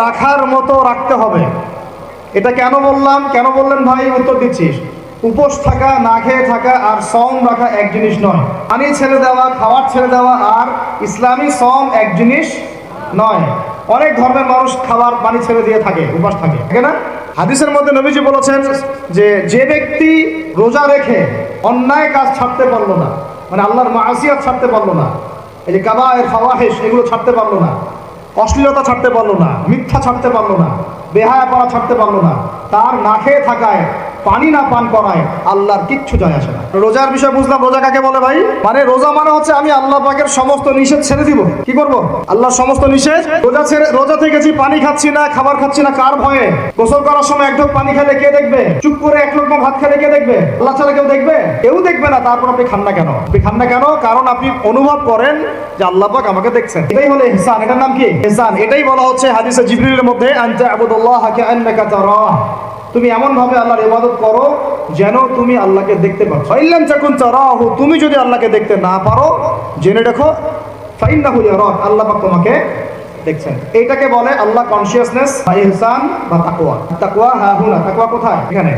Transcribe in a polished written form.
রাখার মতো রাখতে হবে। এটা কেন বললাম, কেন বললেন ভাই? উত্তর দিচ্ছিস। উপোস থাকা, না খেয়ে থাকা আর সম রাখা এক জিনিস নয়। পানি ছেড়ে দেওয়া, খাবার ছেড়ে দেওয়া আর ইসলামী সম এক জিনিস নয়। অনেক ধর্মের মানুষ খাবার পানি ছেড়ে দিয়ে থাকে, উপাস থাকে, ঠিক না? হাদিসের মধ্যে নবীজি বলেছেন যে ব্যক্তি রোজা রেখে অন্যায় কাজ ছাড়তে পারলো না, মানে আল্লাহর মাসিয়াত ছাড়তে পারলো না, এই যে কাবায়ের ফাওয়াহিশ এগুলো ছাড়তে পারলো না, অশ্লীলতা ছাড়তে পারলো না, মিথ্যা ছাড়তে পারলো না, বেহায়াপনা ছাড়তে পারলো না, তার না খেয়ে থাকায়, পানি না পান করায় আল্লাহর কিচ্ছু যায় আসে না। রোজার বিষয় বুঝলাম। রোজা কাকে বলে ভাই? মানে রোজা মানে হচ্ছে আমি আল্লাহ পাকের সমস্ত নিষেধ ছেড়ে দিব। কি করব? আল্লাহর সমস্ত নিষেধ। রোজা থেকেছি, পানি খাচ্ছি না, খাবার খাচ্ছি না, কার ভয়ে? গোসল করার সময় এক ঢোক পানি খেলে কে দেখবে? চুপ করে এক লোকমা ভাত খেলে কে দেখবে? আল্লাহ ছাড়া কেউ দেখবে? কেউ দেখবে না। তারপর আপনি খান না কেন? আপনি খান না কেন? কারণ আপনি অনুভব করেন যে আল্লাহ পাক আমাকে দেখছেন। এটাই হলো ইহসান। এটার নাম কি? ইহসান। এটাই বলা হচ্ছে হাদিসে জিবরিলের মধ্যে, আনতা আবুদুল্লাহ কাআন্নাকা তারাহ। তুমি এমন ভাবে আল্লাহর ইবাদত করো যেন তুমি আল্লাহকে দেখতে পারো। ফাইল্লাম তাকুন তারাহু, তুমি যদি আল্লাহকে দেখতে না পারো জেনে রাখো ফাইন্নাহু ইয়ারাক, আল্লাহ পাক তোমাকে দেখছেন। এইটাকে বলে আল্লাহ কনসিয়াসনেস বা ইহসান বা তাকওয়া। তাকওয়া হা হুনা, তাকওয়া কোথায়? এখানে।